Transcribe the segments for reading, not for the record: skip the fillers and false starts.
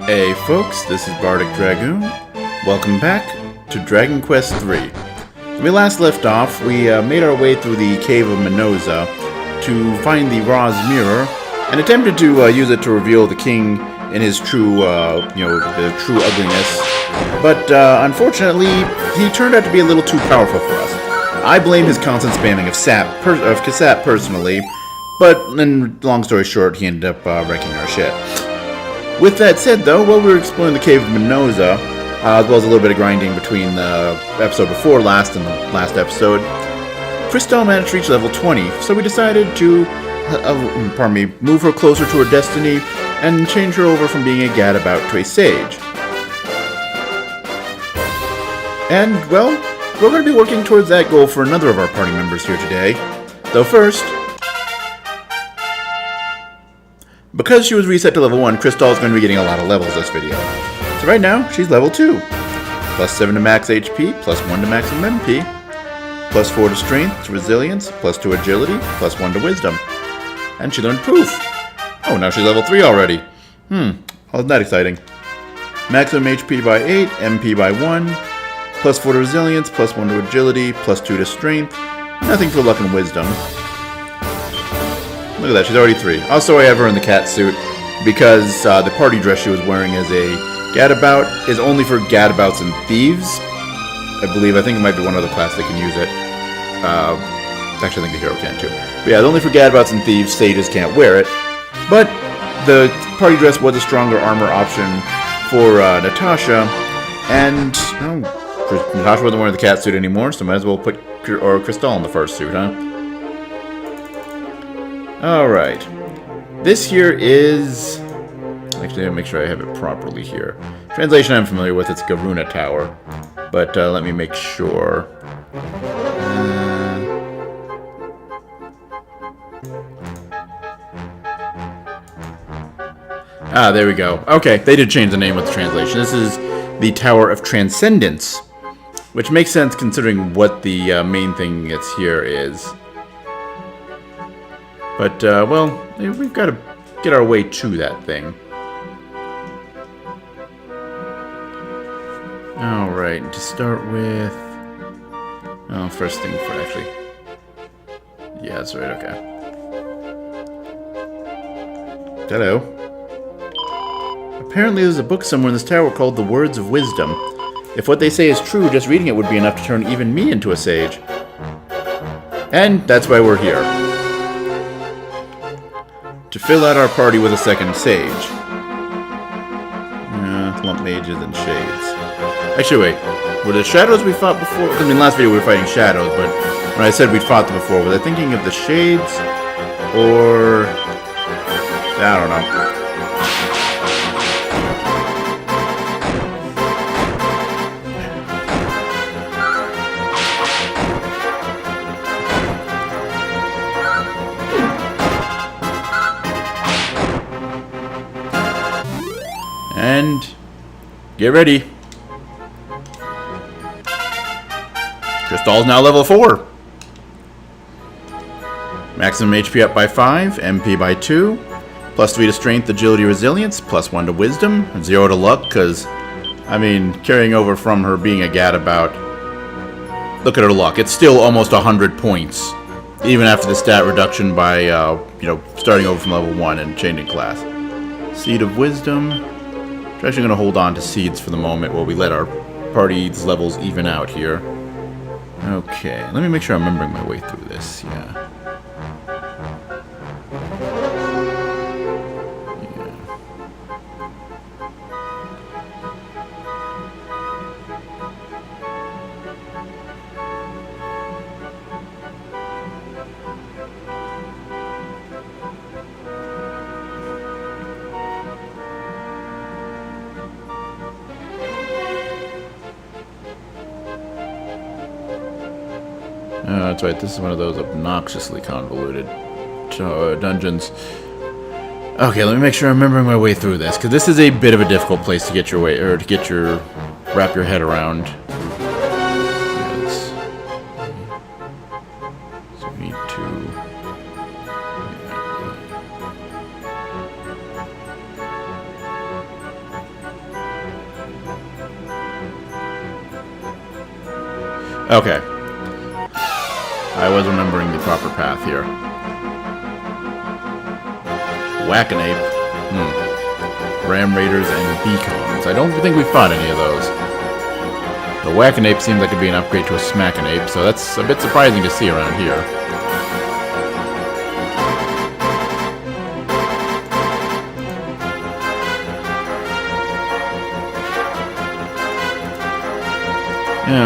Hey folks, this is Bardic Dragoon. Welcome back to Dragon Quest III. When we last left off, we made our way through the Cave of Minoza to find the Ra's Mirror and attempted to use it to reveal the king in his true, the true ugliness. But unfortunately, he turned out to be a little too powerful for us. I blame his constant spamming of Cassette personally, but in long story short, he ended up wrecking our shit. With that said, though, while we were exploring the Cave of Minoza, as well as a little bit of grinding between the episode before last and the last episode, Crystal managed to reach level 20, so we decided to, move her closer to her destiny and change her over from being a gadabout to a sage. And, well, we're going to be working towards that goal for another of our party members here today. Though first, because she was reset to level 1, Crystal's going to be getting a lot of levels this video. So right now, she's level 2. Plus 7 to max HP, plus 1 to max MP, plus 4 to strength, to resilience, plus 2 agility, plus 1 to wisdom. And she learned poof. Oh, now she's level 3 already. Well, isn't that exciting? Maximum HP by 8, MP by 1, plus 4 to resilience, plus 1 to agility, plus 2 to strength. Nothing for luck and wisdom. Look at that, she's already 3. Also, I have her in the cat suit because the party dress she was wearing as a gadabout is only for gadabouts and thieves. I think it might be one other class that can use it. Actually, I think the hero can too. But yeah, it's only for gadabouts and thieves. Sages can't wear it. But the party dress was a stronger armor option for Natasha, and Natasha wasn't wearing the cat suit anymore, so might as well put Crystal in the first suit, huh? Alright. This here is... Actually, I gotta make sure I have it properly here. Translation I'm familiar with, it's Garuna Tower. But let me make sure. There we go. Okay, they did change the name with the translation. This is the Tower of Transcendence. Which makes sense considering what the main thing that's here is. But, well, we've got to get our way to that thing. Alright, to start with... Oh, first thing for actually... Yeah, that's right, okay. Hello. Apparently there's a book somewhere in this tower called The Words of Wisdom. If what they say is true, just reading it would be enough to turn even me into a sage. And that's why we're here. To fill out our party with a second sage. Lump mages and shades. Actually, wait. Were the shadows we fought before? I mean, last video we were fighting shadows, but when I said we'd fought them before, was I thinking of the shades? Or... I don't know. And get ready. Crystal's now level 4. Maximum HP up by 5, MP by 2, plus 3 to strength, agility, resilience, plus 1 to wisdom, 0 to luck, because, I mean, carrying over from her being a gadabout, look at her luck. It's still almost 100 points, even after the stat reduction by, starting over from level 1 and changing class. Seed of Wisdom. We're actually going to hold on to seeds for the moment while we let our party's levels even out here. Okay, let me make sure I'm remembering my way through this, yeah. That's right, this is one of those obnoxiously convoluted dungeons. Okay, let me make sure I'm remembering my way through this, because this is a bit of a difficult place to get your way, or to get your, wrap your head around. Yes. So we need to... Okay. I was remembering the proper path here. Whack-a-nape. Ram Raiders and Beacons. I don't think we fought any of those. The Whack-a-nape seems like it'd be an upgrade to a Smack-a-nape, so that's a bit surprising to see around here.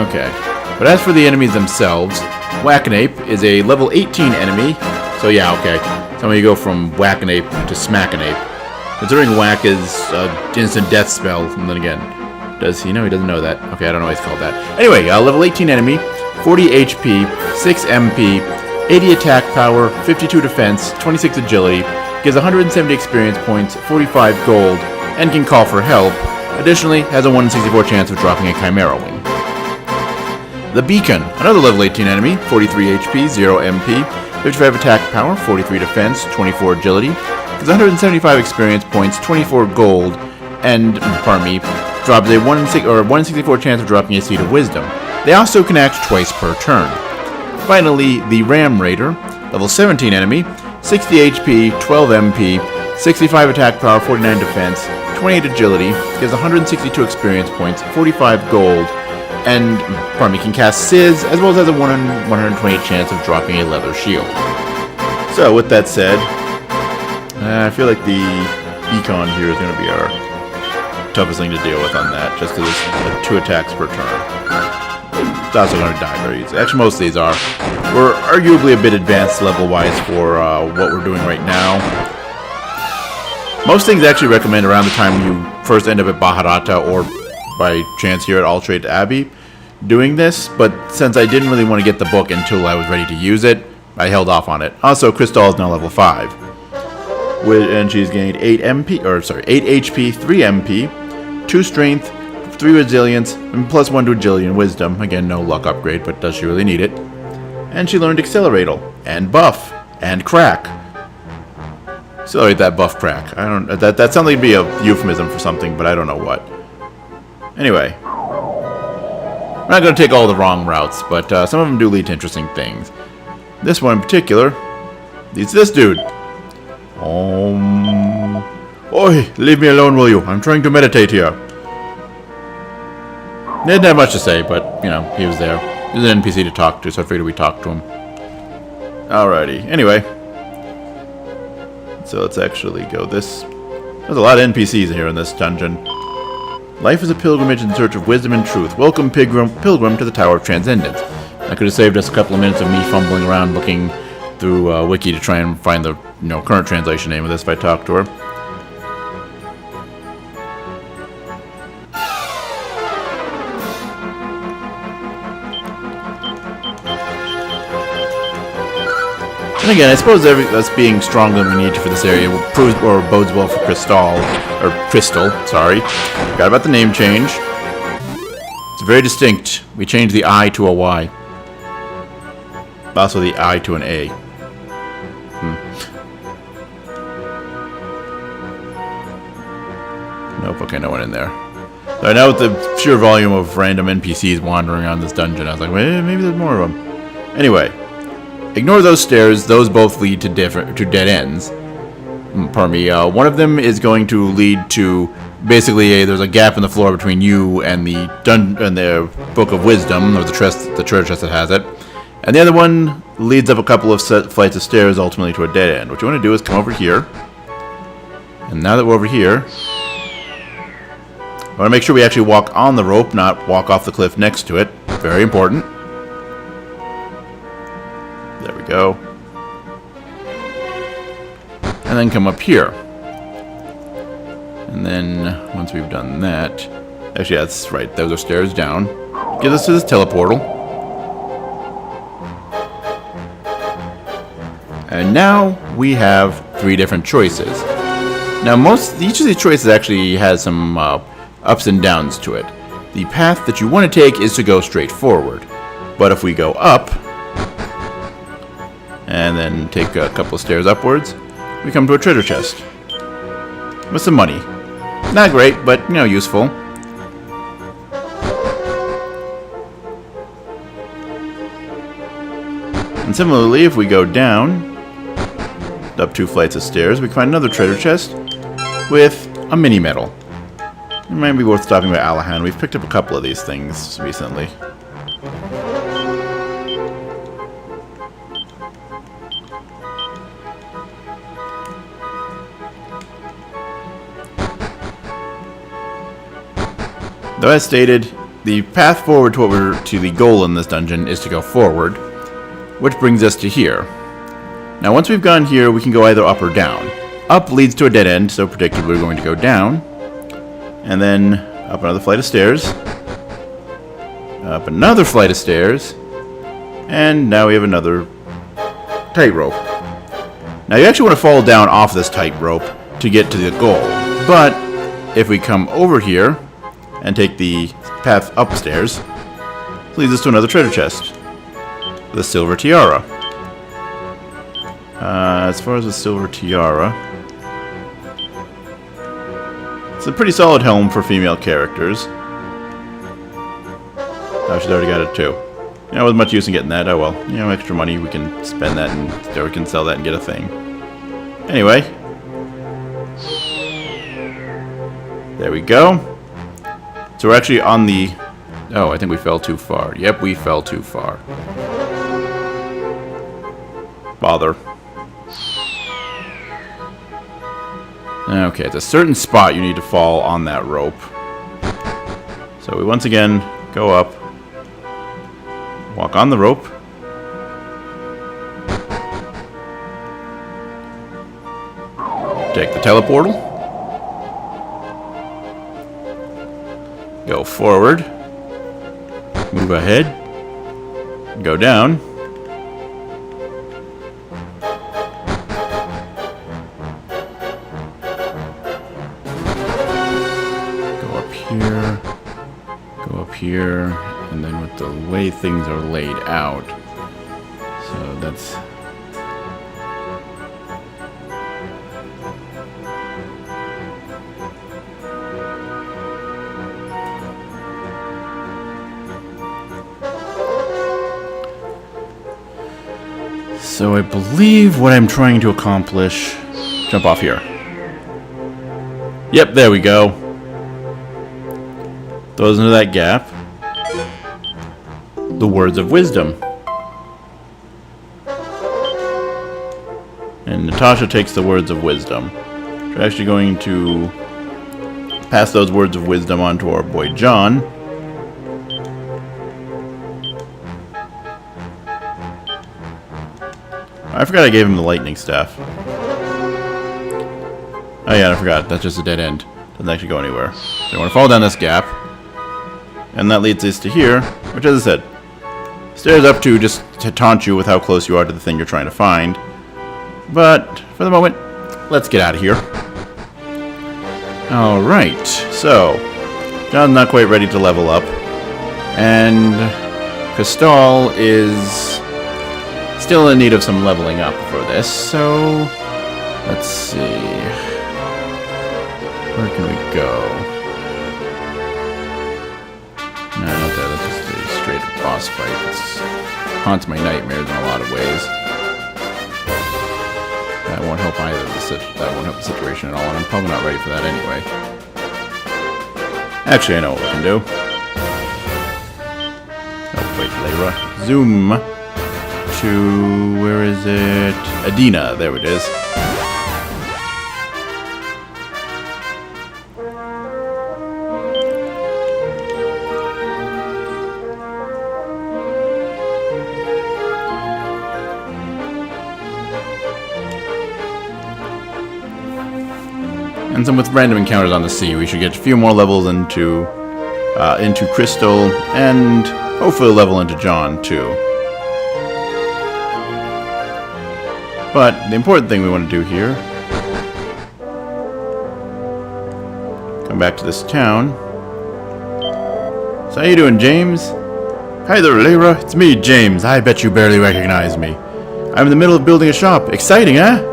Okay. But as for the enemies themselves, Whack-a-nape is a level 18 enemy. So yeah, okay. So you go from Whack-a-nape to Smack-a-nape. Considering Whack is an instant death spell, and then again, does he know? He doesn't know that. Okay, I don't know why he's called that. Anyway, level 18 enemy, 40 HP, 6 MP, 80 attack power, 52 defense, 26 agility, gives 170 experience points, 45 gold, and can call for help. Additionally, has a 1 in 64 chance of dropping a Chimera Wing. The Beacon, another level 18 enemy, 43 HP, 0 MP, 55 attack power, 43 defense, 24 agility, gives 175 experience points, 24 gold, and, drops a 1 in 64 chance of dropping a Seed of Wisdom. They also can act twice per turn. Finally, the Ram Raider, level 17 enemy, 60 HP, 12 MP, 65 attack power, 49 defense, 28 agility, gives 162 experience points, 45 gold, and, can cast Sizz, as well as has a 1 in 128 chance of dropping a leather shield. So, with that said, I feel like the Beacon here is going to be our toughest thing to deal with on that, just because it's 2 attacks per turn. It's also going to die very easily. Actually, most of these are. We're arguably a bit advanced level-wise for what we're doing right now. Most things actually recommend around the time you first end up at Baharata or by chance here at Altrate Abbey doing this, but since I didn't really want to get the book until I was ready to use it, I held off on it. Also, Crystal is now level 5. And she's gained 8 HP, 3 MP, 2 Strength, 3 Resilience, and plus 1 to Agility and Wisdom. Again, no luck upgrade, but does she really need it? And she learned Acceleratal, and Buff, and Crack. Accelerate that buff crack. I don't. That sounds like it'd be a euphemism for something, but I don't know what. Anyway, we're not going to take all the wrong routes, but some of them do lead to interesting things. This one in particular leads to this dude. Oi, leave me alone, will you? I'm trying to meditate here. Didn't have much to say, but, you know, he was there. He was an NPC to talk to, so I figured we'd talk to him. Alrighty. Anyway. So let's actually go this. There's a lot of NPCs here in this dungeon. Life is a pilgrimage in search of wisdom and truth. Welcome, pilgrim to the Tower of Transcendence. I could have saved us a couple of minutes of me fumbling around looking through Wiki to try and find the current translation name of this if I talked to her. And again, I suppose us being stronger than we need to for this area proves or bodes well for Crystal, sorry. Forgot about the name change. It's very distinct. We changed the I to a Y. Also the I to an A. Nope, okay, no one in there. So I know with the sheer volume of random NPCs wandering around this dungeon, I was like, well, maybe there's more of them. Anyway. Ignore those stairs. Those both lead to dead ends. Pardon me. One of them is going to lead to basically there's a gap in the floor between you and the Book of Wisdom, or the treasure chest that has it. And the other one leads up a couple of flights of stairs, ultimately to a dead end. What you want to do is come over here. And now that we're over here, I want to make sure we actually walk on the rope, not walk off the cliff next to it. Very important. There we go. And then come up here. And then, once we've done that... Actually, that's right. Those are stairs down. Get us to this teleportal. And now, we have 3 different choices. Now, each of these choices actually has some ups and downs to it. The path that you want to take is to go straight forward. But if we go up... and then take a couple of stairs upwards, we come to a treasure chest. With some money. Not great, but, And similarly, if we go down, up 2 flights of stairs, we can find another treasure chest with a mini medal. It might be worth stopping by Alahan. We've picked up a couple of these things recently. Though as stated, the path forward to the goal in this dungeon is to go forward, which brings us to here. Now once we've gone here, we can go either up or down. Up leads to a dead end, so predictably we're going to go down, and then up another flight of stairs, up another flight of stairs, and now we have another tightrope. Now you actually want to fall down off this tightrope to get to the goal, but if we come over here and take the path upstairs, it leads us to another treasure chest, the Silver Tiara. As far as the Silver Tiara, it's a pretty solid helm for female characters. Oh, she's already got it too. You know, with much use in getting that. Oh well, you know, extra money, we can spend that and or we can sell that and get a thing. Anyway, there we go. So we're actually on the... Oh, I think we fell too far. Yep, we fell too far. Bother. Okay, it's a certain spot you need to fall on that rope. So we once again go up, walk on the rope, take the teleportal, go forward, move ahead, go down, go up here, and then with the way things are laid out, so that's... So I believe what I'm trying to accomplish... Jump off here. Yep, there we go. Throws into that gap. The words of wisdom. And Natasha takes the words of wisdom. We're actually going to pass those words of wisdom on to our boy John. I forgot I gave him the lightning staff. Oh yeah, I forgot. That's just a dead end. Doesn't actually go anywhere. So I want to fall down this gap. And that leads us to here, which, as I said, stairs up to just to taunt you with how close you are to the thing you're trying to find. But for the moment, let's get out of here. Alright, so John's not quite ready to level up. And Crystal is still in need of some leveling up for this, so let's see. Where can we go? No, not that. That's just a straight boss fight. It haunts my nightmares in a lot of ways. That won't help either. That won't help the situation at all, and I'm probably not ready for that anyway. Actually, I know what we can do. Oh, wait, Layra. Zoom to... where is it? Adina. There it is. And some with random encounters on the sea, we should get a few more levels into Crystal, and hopefully a level into John too. But the important thing we want to do here, come back to this town. So how you doing, James? Hi there, Layra. It's me, James. I bet you barely recognize me. I'm in the middle of building a shop. Exciting, huh?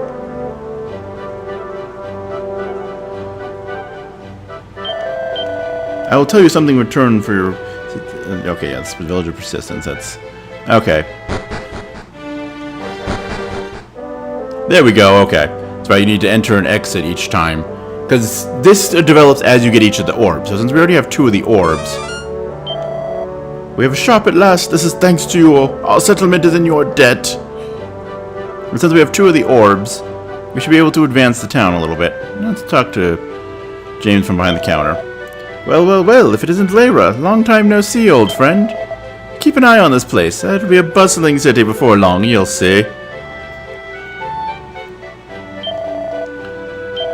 I will tell you something in return for your... Okay, yeah, it's Village of Persistence. That's... Okay. There we go, okay. That's right, you need to enter and exit each time. Because this develops as you get each of the orbs. So since we already have 2 of the orbs... We have a shop at last. This is thanks to you. Our settlement is in your debt. And since we have 2 of the orbs, we should be able to advance the town a little bit. Let's talk to James from behind the counter. Well, well, well, if it isn't Lyra. Long time no see, old friend. Keep an eye on this place. It'll be a bustling city before long, you'll see.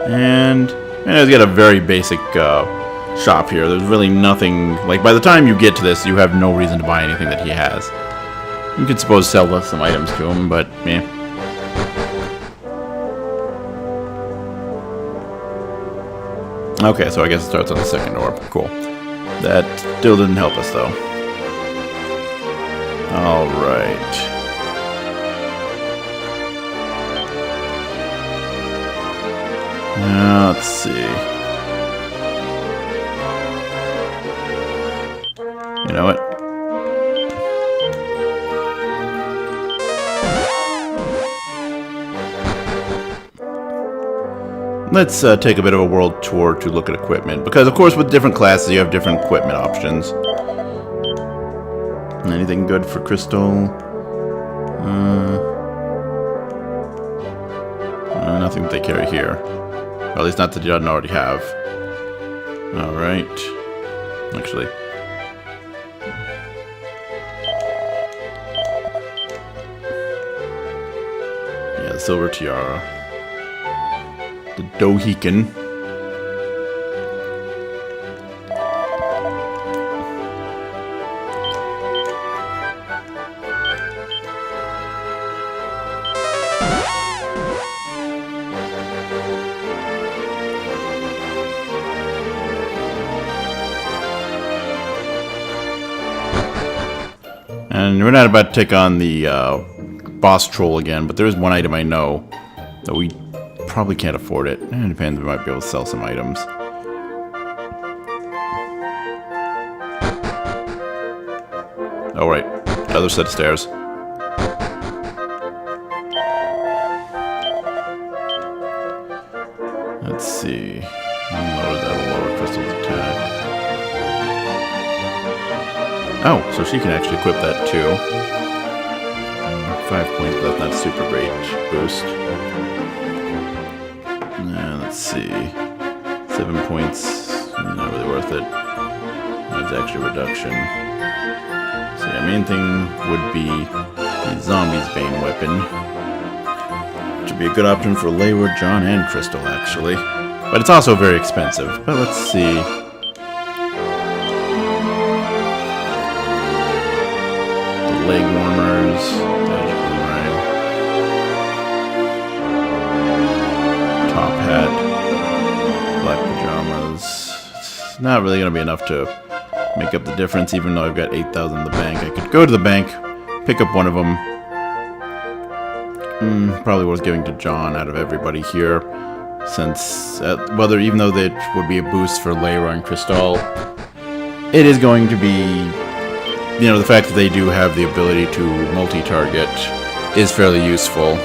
And he's got a very basic shop here. There's really nothing... Like, by the time you get to this, you have no reason to buy anything that he has. You could suppose sell some items to him, but, meh. Okay, so I guess it starts on the second orb. Cool. That still didn't help us, though. Alright. Let's see. You know what? Let's take a bit of a world tour to look at equipment. Because, of course, with different classes, you have different equipment options. Anything good for Crystal? Nothing that they carry here. Or at least not that you don't already have. Alright. Actually. Yeah, the Silver Tiara. The Dohican. And we're not about to take on the boss troll again, but there is one item I know that we probably can't afford it. It depends, we might be able to sell some items. Oh, right. Other set of stairs. Let's see. Lower that lower crystal's attack. Oh, so she can actually equip that too. 5 points, but that's not a super great boost. Let's see. 7 points, not really worth it. That's actually a reduction. So yeah, main thing would be the Zombie's Bane weapon. Which would be a good option for Lyra, John, and Crystal, actually. But it's also very expensive. But let's see. The leg warmers. Top hat. Black pajamas. It's not really going to be enough to make up the difference, even though I've got 8,000 in the bank. I could go to the bank, pick up one of them. Probably worth giving to John out of everybody here, since even though that would be a boost for Lyra and Crystal, it is going to be, you know, the fact that they do have the ability to multi-target is fairly useful.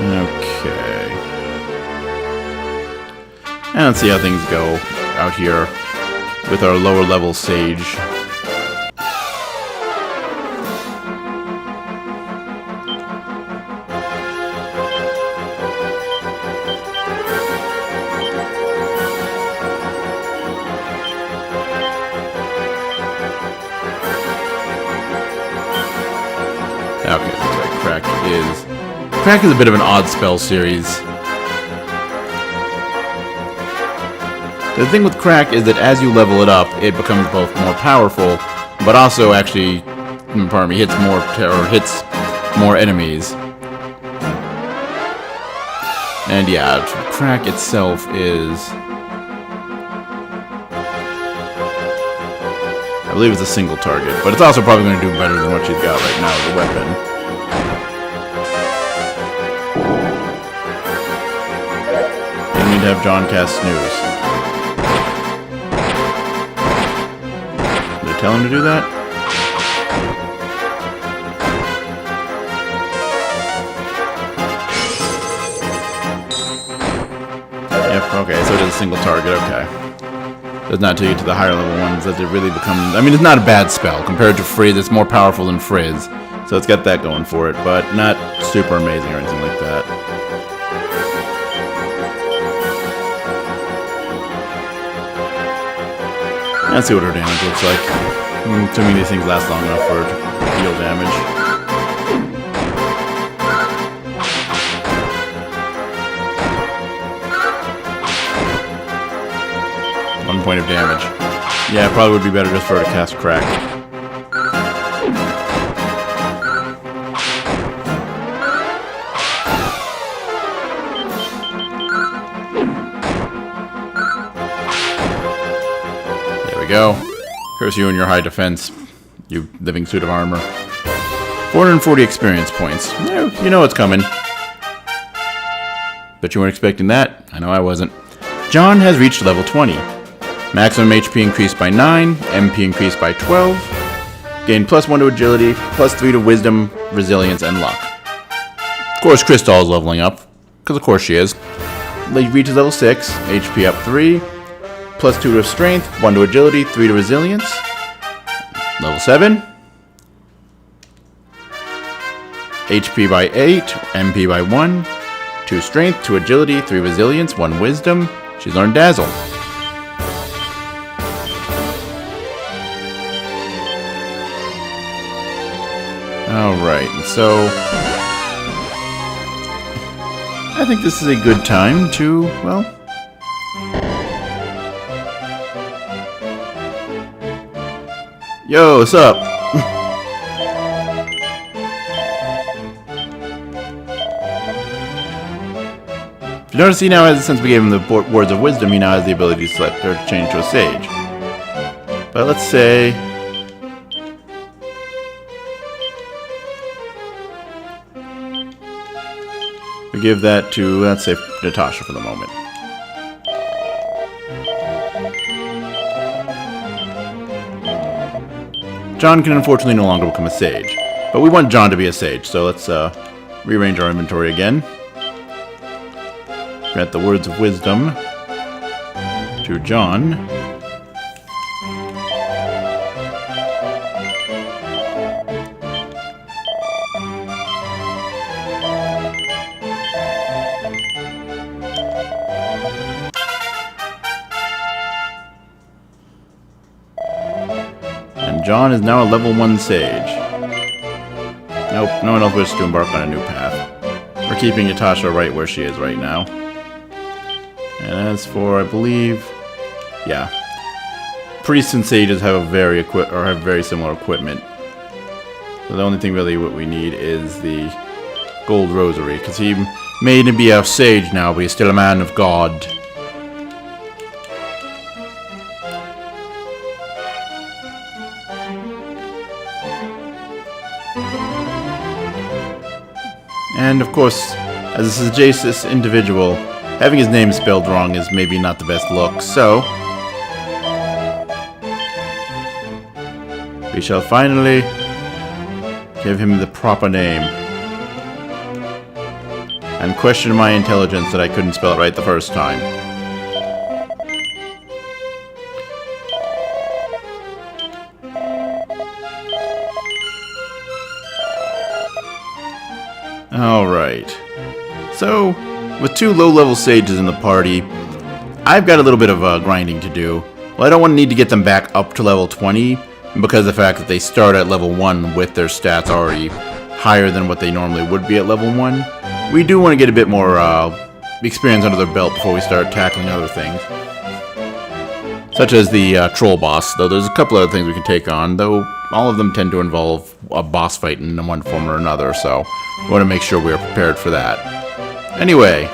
Okay. And let's see how things go out here with our lower level sage. Okay, looks like Crack is a bit of an odd spell series. The thing with Crack is that as you level it up, it becomes both more powerful, but also actually, pardon me, hits more enemies. And yeah, Crack itself is, I believe it's a single target, but it's also probably going to do better than what she's got right now with the weapon. You need to have John cast Snooze. tell him to do that? Yep, okay, so it is a single target, okay. Does not take you to the higher level ones that it really becomes... I mean, it's not a bad spell. Compared to Frizz, it's more powerful than Frizz. So it's got that going for it, but not super amazing or anything like that. Let's see what her damage looks like. Assuming these things last long enough for her to deal damage. One point of damage. Yeah, it probably would be better just for her to cast Crack. There we go. Curse you and your high defense, you living suit of armor. 440 experience points. Yeah, you know what's coming. Bet you weren't expecting that. I know I wasn't. John has reached level 20. Maximum HP increased by 9, MP increased by 12, gained +1 to agility, +3 to wisdom, resilience, and luck. Of course, Crystal is leveling up, because of course she is. Reaches level 6, HP up 3, +2 to strength, 1 to agility, 3 to resilience. Level 7, HP by 8, MP by 1, 2 strength, 2 agility, 3 resilience, 1 wisdom. She's learned Dazzle. Alright, so I think this is a good time to, well, yo, what's up? If you notice, he now has, since we gave him the words of wisdom, he now has the ability to select or change to a sage. But let's say we give that to, let's say, Natasha for the moment. John can unfortunately no longer become a sage, but we want John to be a sage, so let's rearrange our inventory again. Grant the words of wisdom to John. And John is now a level 1 sage. Nope, no one else wishes to embark on a new path. We're keeping Natasha right where she is right now. And as for, I believe, yeah, priests and sages have very similar equipment. So the only thing really what we need is the gold rosary, because he may be a sage now, but he's still a man of God. And of course, as a sagacious individual, having his name spelled wrong is maybe not the best look, so we shall finally give him the proper name. And question my intelligence that I couldn't spell it right the first time. Alright. So, with 2 low-level sages in the party, I've got a little bit of grinding to do. Well, I don't want to need to get them back up to level 20, because of the fact that they start at level 1 with their stats already higher than what they normally would be at level 1. We do want to get a bit more experience under their belt before we start tackling other things. Such as the troll boss, though there's a couple other things we can take on, though all of them tend to involve a boss fight in one form or another, so we want to make sure we are prepared for that. Anyway.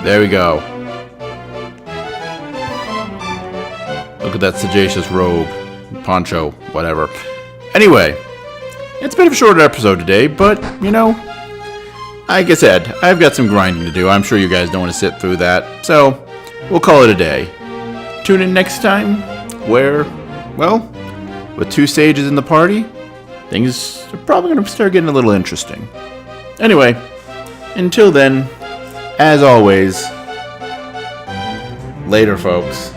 There we go. Look at that sagacious robe, poncho, whatever. Anyway, It's a bit of a shorter episode today, but, you know, like I said, I've got some grinding to do. I'm sure you guys don't want to sit through that, so we'll call it a day. Tune in next time, where, well, with 2 sages in the party, things are probably going to start getting a little interesting. Anyway, until then, as always, later, folks.